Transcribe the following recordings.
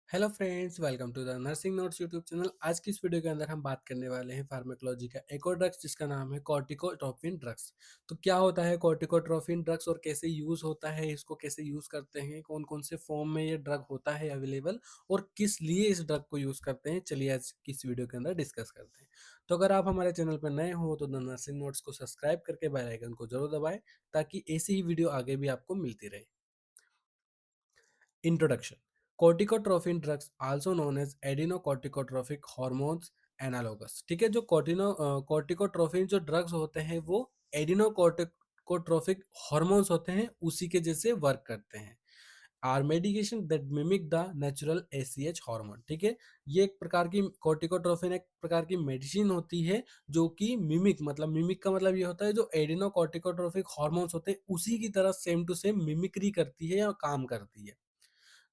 Hello friends, welcome to the nursing notes YouTube channel. आज की इस वीडियो के अंदर हम बात करने वाले हैं फार्माकोलॉजी का एक और ड्रग्स जिसका नाम है कॉर्टिकोट्रोपिन ड्रग्स। तो क्या होता है कॉर्टिकोट्रोपिन ड्रग्स और कैसे यूज होता है, इसको कैसे यूज करते हैं, कौन कौन से फॉर्म में ये ड्रग होता है अवेलेबल और किस लिए इस ड्रग को यूज करते हैं, चलिए आज की इस वीडियो के अंदर डिस्कस करते हैं। तो अगर आप हमारे चैनल पर नए हो तो द नर्सिंग नोट्स को सब्सक्राइब करके बेल आइकन को जरूर दबाएं ताकि ऐसी ही वीडियो आगे भी आपको मिलती रहे। Introduction. Corticotrophin drugs also known as adenocorticotropic hormones analogous. ठीक है, जो कॉर्टिकोट्रोफिन जो ड्रग्स होते हैं वो एडिनोकॉर्टिकोट्रोफिक हॉर्मोन्स होते हैं, उसी के जैसे वर्क करते हैं। Are medication that mimic the natural ACH hormone. ठीक है, ये एक प्रकार की कॉर्टिकोट्रोफिन एक प्रकार की मेडिसिन होती है जो कि मिमिक का मतलब ये होता है जो एडिनोकॉर्टिकोट्रोफिक हॉर्मोन्स होते हैं उसी की तरह सेम टू सेम मिमिक्री करती है या काम करती है।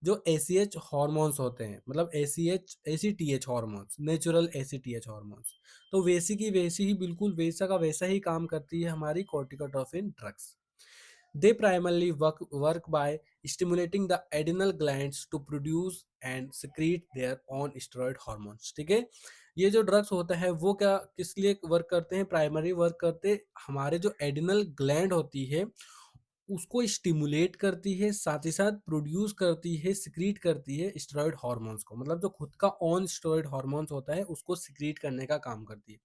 जो एसीएच हॉर्मोन्स होते हैं, मतलब ACTH hormones, natural ACTH hormones, तो वैसी की वैसी ही, बिल्कुल वैसा का वैसा ही काम करती है हमारी corticotropin drugs. They primarily work by stimulating the adrenal glands to produce and secrete their own steroid hormones. ठीक है, ये जो ड्रग्स होता है वो क्या किस लिए वर्क करते हैं, प्राइमरी वर्क करते हमारे जो एडिनल ग्लैंड होती है उसको स्टिमुलेट करती है, साथ ही साथ प्रोड्यूस करती है, सिक्रीट करती है स्टेरॉयड हार्मोन्स को, मतलब जो खुद का ऑन स्टेरॉयड हार्मोन्स होता है उसको सिक्रीट करने का काम करती है।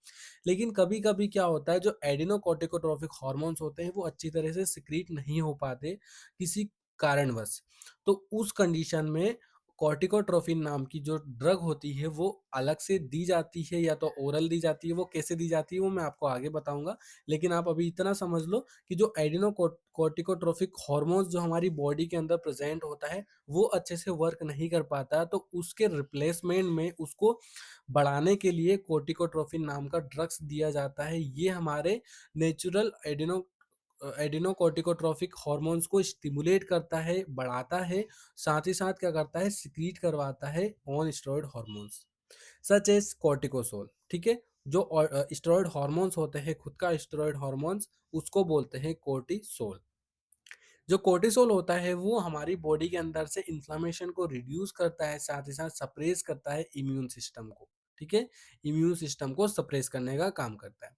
लेकिन कभी कभी क्या होता है, जो एडिनोकॉर्टिकोट्रोपिक हार्मोन्स होते हैं वो अच्छी तरह से सिक्रीट नहीं हो पाते किसी कारणवश। तो उस कंडीशन में कॉर्टिकोट्रोपिन नाम की जो ड्रग होती है वो अलग से दी जाती है, या तो ओरल दी जाती है, वो कैसे दी जाती है वो मैं आपको आगे बताऊंगा। लेकिन आप अभी इतना समझ लो कि जो एडिनोकॉर्टिकोट्रोपिक हार्मोन्स जो हमारी बॉडी के अंदर प्रेजेंट होता है वो अच्छे से वर्क नहीं कर पाता, तो उसके रिप्लेसमेंट में उसको बढ़ाने के लिए कॉर्टिकोट्रोपिन नाम का ड्रग्स दिया जाता है। ये हमारे नेचुरल एडिनोकॉर्टिकोट्रोपिक हार्मोन्स को स्टिमुलेट करता है, बढ़ाता है, साथ ही साथ क्या करता है, सिक्रीट करवाता है on steroid hormones such as cortisol. ठीक है, जो स्टेरॉयड हार्मोन्स होते हैं, खुद का स्टेरॉयड हार्मोन्स, उसको बोलते हैं कोर्टिसोल। जो कोर्टिसोल होता है वो हमारी बॉडी के अंदर से इन्फ्लामेशन को रिड्यूस करता है, साथ ही साथ सप्रेस करता है इम्यून सिस्टम को। ठीक है, इम्यून सिस्टम को सप्रेस करने का काम करता है।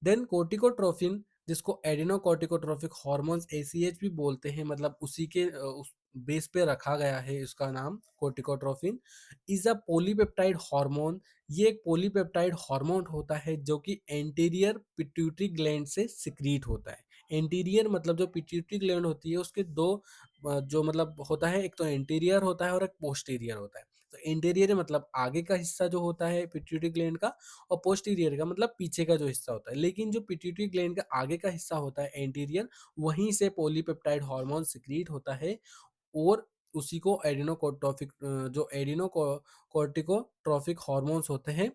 देन कोर्टिकोट्रोफिन, जिसको एडिनोकॉर्टिकोट्रोफिक हॉर्मोन्स एसीएच भी बोलते हैं, मतलब उसी के उस बेस पे रखा गया है इसका नाम कोर्टिकोट्रोफिन, इज अ पॉलीपेप्टाइड हार्मोन। ये एक पॉलीपेप्टाइड हार्मोन होता है जो कि एंटीरियर पिट्यूटरी ग्लैंड से सिक्रीट होता है। एंटीरियर मतलब जो पिट्यूटरी ग्लैंड होती है उसके दो जो मतलब होता है, एक तो एंटीरियर होता है और एक पोस्टीरियर होता है। तो एंटीरियर मतलब आगे का हिस्सा जो होता है पिट्यूटरी ग्लैंड का, और पोस्टीरियर का मतलब पीछे का जो हिस्सा होता है। लेकिन जो पिट्यूटरी ग्लैंड का आगे का हिस्सा होता है एंटीरियर, वहीं से पॉलीपेप्टाइड हार्मोन सिक्रीट होता है, और उसी को एडिनोकोर्टिक जो एडिनोकॉर्टिकोट्रोपिक हार्मोन्स होते हैं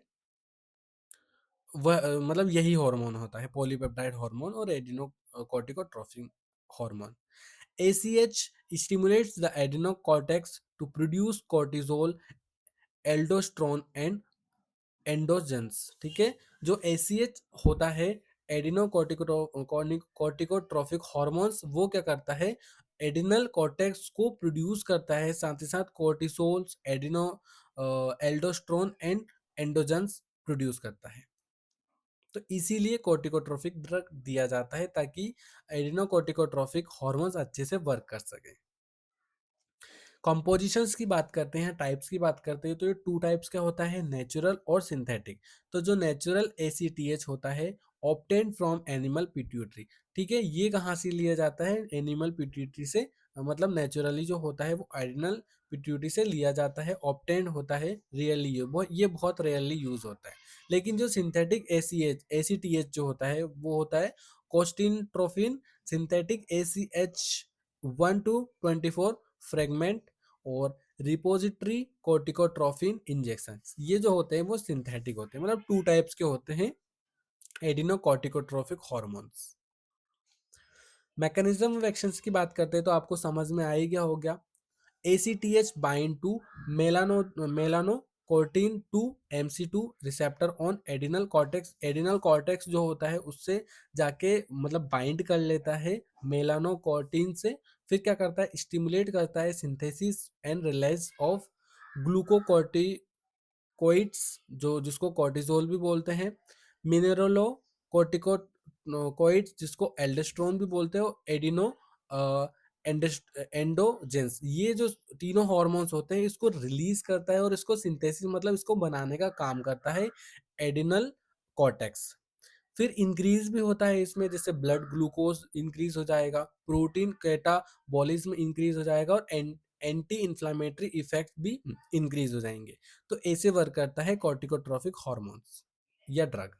वह मतलब यही हार्मोन होता है, पॉलीपेप्टाइड हार्मोन और adrenocorticotropic hormone. ACH stimulates the adenocortex to produce cortisol, aldosterone and androgens. ठीक है, जो ACH होता है एडिनोकॉर्टिकोट्रोपिक हार्मोन्स, वो क्या करता है, एडिनल कॉर्टेक्स को प्रोड्यूस करता है, साथ ही साथ कोर्टिसोल, एडिनो एल्डोस्ट्रोन एंड एंडोजेंस प्रोड्यूस करता है। तो इसीलिए कॉर्टिकोट्रोपिक ड्रग दिया जाता है ताकि एडिनोकॉर्टिकोट्रोपिक हार्मोन्स अच्छे से वर्क कर सके। कंपोजिशंस की बात करते हैं, टाइप्स की बात करते हैं, तो ये टू टाइप्स का होता है, नेचुरल और सिंथेटिक। तो जो नेचुरल एसीटीएच होता है, ऑब्टेन फ्रॉम एनिमल पिट्यूटरी। ठीक है, ये कहाँ से लिया जाता है, एनिमल पिट्यूटरी से, मतलब नेचुरली जो होता है वो एनिमल पिट्यूटरी से लिया जाता है, ऑब्टेन होता है रियली, ये बहुत रेयरली यूज होता है। लेकिन जो सिंथेटिक एसीटीएच जो होता है वो होता है कोस्टिनट्रोफिन सिंथेटिक एसीएच 1 to 24 फ्रेगमेंट और रिपोजिटरी कोर्टिकोट्रोफिन इंजेक्शन। ये जो होते हैं वो सिंथेटिक होते हैं, मतलब टू टाइप्स के होते हैं एडिनोकॉर्टिकोट्रोपिक हार्मोन्स। मैकेनिज्म ऑफ एक्शंस की बात करते हैं तो आपको समझ में आ ही गया हो गया। ACTH bind to melanocortin 2 MC2 receptor on adrenal cortex. Adrenal cortex जो होता है उससे जाके मतलब बाइंड कर लेता है मेलानोकोर्टिन से, फिर क्या करता है, स्टिमुलेट करता है सिंथेसिस एंड रिलीज ऑफ ग्लूकोकॉर्टिकोइड्स जो जिसको कॉर्टिजोल भी बोलते हैं, मिनरलो कॉर्टिकोइड्स जिसको एल्डोस्टेरोन भी बोलते हैं, और एडिनो एंडोजेंस, ये जो तीनों हार्मोन्स होते हैं इसको रिलीज करता है और इसको सिंथेसिस मतलब इसको बनाने का काम करता है एडिनल कॉर्टेक्स। फिर इंक्रीज भी होता है इसमें, जैसे ब्लड ग्लूकोज इंक्रीज हो जाएगा, प्रोटीन कैटाबॉलिज्म इंक्रीज हो जाएगा, और एंटी इंफ्लामेटरी इफेक्ट भी इंक्रीज हो जाएंगे। तो ऐसे वर्क करता है कॉर्टिकोट्रोफिक हार्मोन्स या ड्रग।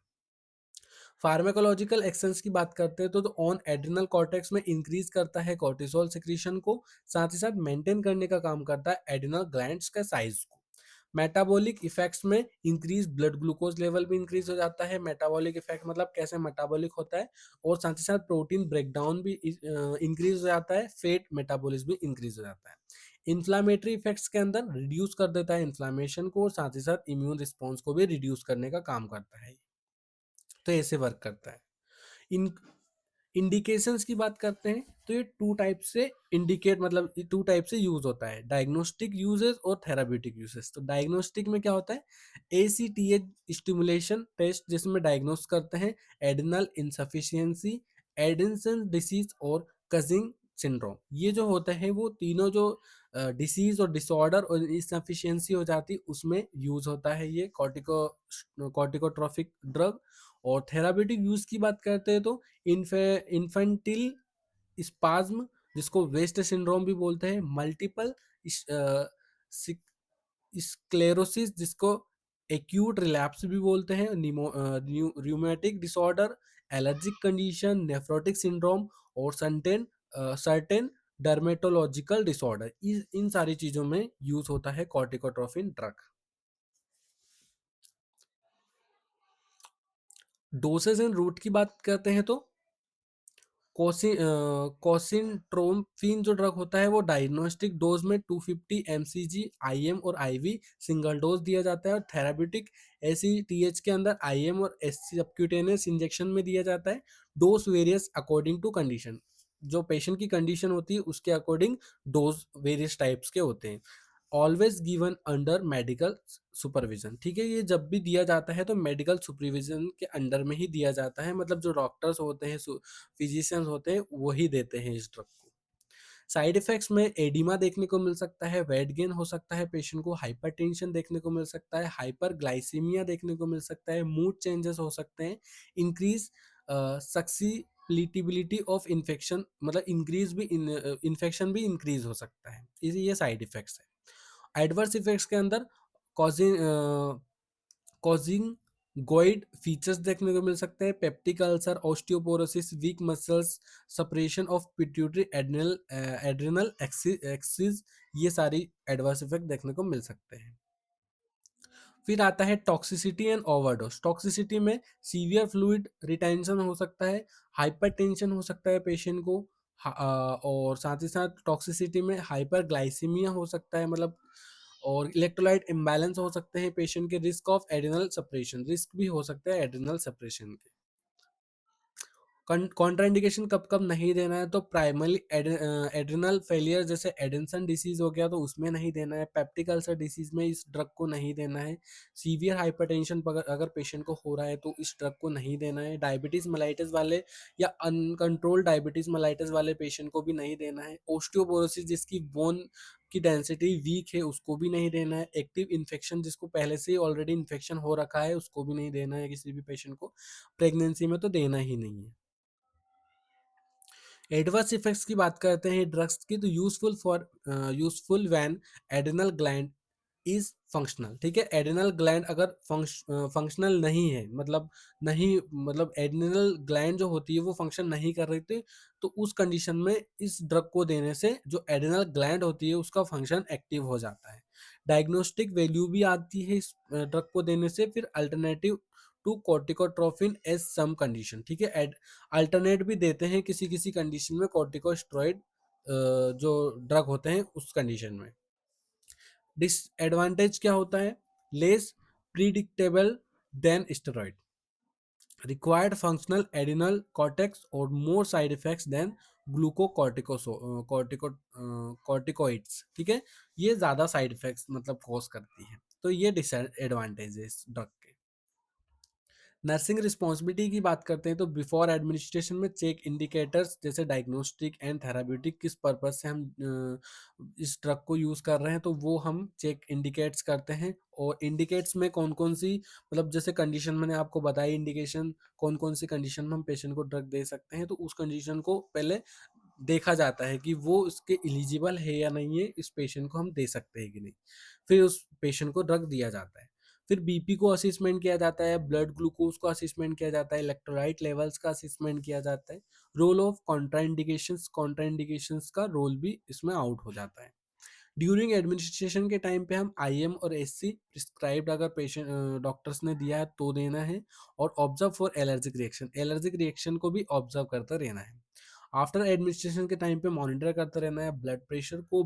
फार्माकोलॉजिकल एक्शंस की बात करते हैं तो ऑन एड्रिनल कॉर्टेक्स में इंक्रीज करता है कॉर्टिसोल सिक्रीशन को, साथ ही साथ मेंटेन करने का काम करता है एड्रिनल ग्लैंड्स का साइज को। मेटाबॉलिक इफेक्ट्स में इंक्रीज ब्लड ग्लूकोज लेवल भी इंक्रीज हो जाता है। मेटाबॉलिक इफेक्ट मतलब कैसे मेटाबॉलिक होता है, और साथ ही साथ प्रोटीन ब्रेकडाउन भी इंक्रीज हो जाता है, फेट मेटाबॉलिज्म भी इंक्रीज हो जाता है। इन्फ्लामेटरी इफेक्ट्स के अंदर रिड्यूस कर देता है इन्फ्लामेशन को, और साथ ही साथ इम्यून रिस्पॉन्स को भी रिड्यूस करने का काम करता है। तो ऐसे वर्क करता है। इन इंडिकेशंस की बात करते हैं तो ये टू टाइप से इंडिकेट मतलब टू टाइप से यूज होता है, डायग्नोस्टिक यूजेस और थेराप्यूटिक यूजेस। तो डायग्नोस्टिक में क्या होता है, एसीटीएच स्टिमुलेशन टेस्ट जिसमें डायग्नोस करते हैं एड्रिनल इनसफिशियंसी, एडिसन डिसीज और कजिंग सिंड्रोम। ये जो होता है वो तीनों जो डिसीज और डिसऑर्डर और इनसफिशियंसी हो जाती है उसमें यूज होता है ये कॉर्टिकोट्रोफिक ड्रग। और थेराप्यूटिक यूज की बात करते हैं तो इन्फेंटिल स्पाज्म जिसको वेस्ट सिंड्रोम भी बोलते हैं, मल्टीपल स्क्लेरोसिस जिसको एक्यूट रिलैप्स भी बोलते हैं, rheumatic disorder, allergic condition, nephrotic syndrome, और सर्टेन डर्मेटोलॉजिकल डिसऑर्डर, इन सारी चीजों में यूज होता है कॉर्टिकोट्रोफिन ड्रग। डोसेज एंड रूट की बात करते हैं तो कोसिनट्रोम्फिन जो ड्रग होता है वो डायग्नोस्टिक डोज में 250 mcg आईएम और आईवी सिंगल डोज दिया जाता है, और थेराप्यूटिक एसीटीएच के अंदर आईएम और सबक्यूटेनियस इंजेक्शन में दिया जाता है। Dose varies according to condition, जो पेशेंट की कंडीशन होती है उसके अकॉर्डिंग डोज वेरियस टाइप्स के होते हैं। Always given under medical supervision, ठीक है, ये जब भी दिया जाता है तो मेडिकल सुपरविजन के अंडर में ही दिया जाता है, मतलब जो डॉक्टर्स होते हैं फिजिशियंस होते हैं वही देते हैं इस ड्रग को। साइड इफेक्ट्स में एडिमा देखने को मिल सकता है, वेट गेन हो सकता है पेशेंट को, हाइपरटेंशन देखने को मिल सकता है, हाइपरग्लाइसीमिया देखने को मिल सकता है, मूड चेंजेस हो सकते हैं, इंक्रीज सक्सीबिलिटी ऑफ इन्फेक्शन मतलब इंक्रीज भी इन्फेक्शन भी इंक्रीज हो सकता है, ये साइड इफेक्ट्स है। एडवर्स इफेक्ट्स के अंदर कॉजिंग कॉजिंग गोइड फीचर्स देखने को मिल सकते हैं, peptic ulcer, osteoporosis, weak muscles, suppression of pituitary adrenal axis, ये सारी एडवर्स इफेक्ट देखने को मिल सकते हैं। फिर आता है टॉक्सिसिटी एंड ओवरडोज। टॉक्सिसिटी में सीवियर फ्लूइड रिटेंशन हो सकता है, हाइपरटेंशन हो सकता है पेशेंट को, और साथ ही साथ टॉक्सिसिटी में हाइपरग्लाइसीमिया हो सकता है मतलब, और इलेक्ट्रोलाइट इम्बैलेंस हो सकते हैं पेशेंट के, risk of adrenal separation, risk भी हो सकता है एड्रिनल सेपरेशन के। कॉन्ट्राइंडिकेशन कब कब नहीं देना है, तो प्राइमरी एड्रिनल फेलियर जैसे एडिसन डिसीज हो गया तो उसमें नहीं देना है, पेप्टिक अल्सर डिसीज में इस ड्रग को नहीं देना है, सीवियर हाइपरटेंशन अगर पेशेंट को हो रहा है तो इस ड्रग को नहीं देना है, डायबिटीज मेलाइटिस वाले या अनकंट्रोल्ड डायबिटीज मेलाइटिस वाले पेशेंट को भी नहीं देना है, ओस्टियोपोरोसिस जिसकी बोन की डेंसिटी वीक है उसको भी नहीं देना है, एक्टिव इन्फेक्शन जिसको पहले से ही ऑलरेडी इन्फेक्शन हो रखा है उसको भी नहीं देना है किसी भी पेशेंट को, प्रेगनेंसी में तो देना ही नहीं है। एडवर्स इफेक्ट्स की बात करते हैं ड्रग्स की, तो useful when adrenal gland is functional, ठीक है, एड्रिनल ग्लैंड अगर फंक्शनल नहीं है मतलब नहीं मतलब एड्रिनल ग्लैंड जो होती है वो फंक्शन नहीं कर रही थी, तो उस कंडीशन में इस ड्रग को देने से जो एड्रिनल ग्लैंड होती है उसका फंक्शन एक्टिव हो जाता है। डायग्नोस्टिक वैल्यू भी आती है इस ड्रग को देने से। फिर alternative to corticotrophin as some condition, ठीक है, अल्टरनेट भी देते हैं किसी किसी कंडीशन में कॉर्टिकोस्टेरॉइड जो ड्रग होते हैं उस कंडीशन में। डिसएडवांटेज क्या होता है, less predictable than steroid, required functional adrenal cortex और more side effects than corticoids. ठीक है, ये ज्यादा साइड इफेक्ट्स मतलब कॉज करती है, तो ये डिसएडवांटेज है इस ड्रग के। नर्सिंग रिस्पॉन्सिबिलिटी की बात करते हैं तो बिफोर एडमिनिस्ट्रेशन में चेक इंडिकेटर्स जैसे डायग्नोस्टिक एंड थेराप्यूटिक किस पर्पज से हम इस ड्रग को यूज कर रहे हैं, तो वो हम चेक इंडिकेट्स करते हैं। और इंडिकेट्स में कौन कौन सी, मतलब जैसे कंडीशन मैंने आपको बताई, इंडिकेशन कौन कौन सी कंडीशन में हम पेशेंट को ड्रग दे सकते हैं, तो उस कंडीशन को पहले देखा जाता है कि वो उसके एलिजिबल है या नहीं है, इस पेशेंट को हम दे सकते हैं कि नहीं, फिर उस पेशेंट को ड्रग दिया जाता है। फिर बीपी को असेसमेंट किया जाता है, ब्लड ग्लूकोज को असेसमेंट किया जाता है, इलेक्ट्रोलाइट लेवल्स का असेसमेंट किया जाता है। रोल ऑफ कॉन्ट्राइंडिकेशंस, कॉन्ट्राइंडिकेशंस का रोल भी इसमें आउट हो जाता है। ड्यूरिंग एडमिनिस्ट्रेशन के टाइम पे हम आईएम और एससी प्रिस्क्राइब्ड अगर पेशेंट डॉक्टर्स ने दिया है तो देना है। और observe for allergic reaction, allergic reaction को भी ऑब्जर्व करते रहना है। आफ्टर एडमिनिस्ट्रेशन के टाइम पे मॉनिटर करते रहना है ब्लड प्रेशर को,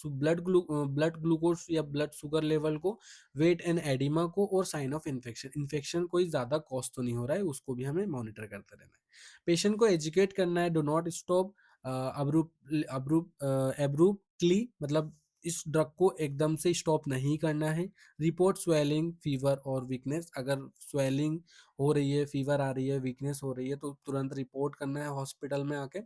ब्लड ग्लूकोज या ब्लड शुगर लेवल को, वेट एंड एडिमा को, और साइन ऑफ इन्फेक्शन, इन्फेक्शन कोई ज़्यादा कॉज तो नहीं हो रहा है उसको भी हमें मॉनिटर करते रहना है। पेशेंट को एजुकेट करना है, डो नॉट स्टॉप एब्रूप्टली, मतलब इस ड्रग को एकदम से स्टॉप नहीं करना है। रिपोर्ट स्वेलिंग, फीवर और वीकनेस, अगर स्वेलिंग हो रही है, फीवर आ रही है, वीकनेस हो रही है, तो तुरंत रिपोर्ट करना है हॉस्पिटल में आके।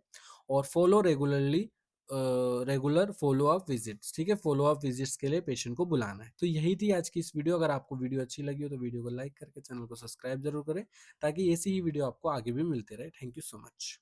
और follow regularly, regular follow up visits. ठीक है, फॉलो अप विजिट्स के लिए पेशेंट को बुलाना है। तो यही थी आज की इस वीडियो। अगर आपको वीडियो अच्छी लगी हो तो वीडियो को लाइक करके चैनल को सब्सक्राइब जरूर करें, ताकि ऐसी ही वीडियो आपको आगे भी मिलते रहे। Thank you so much.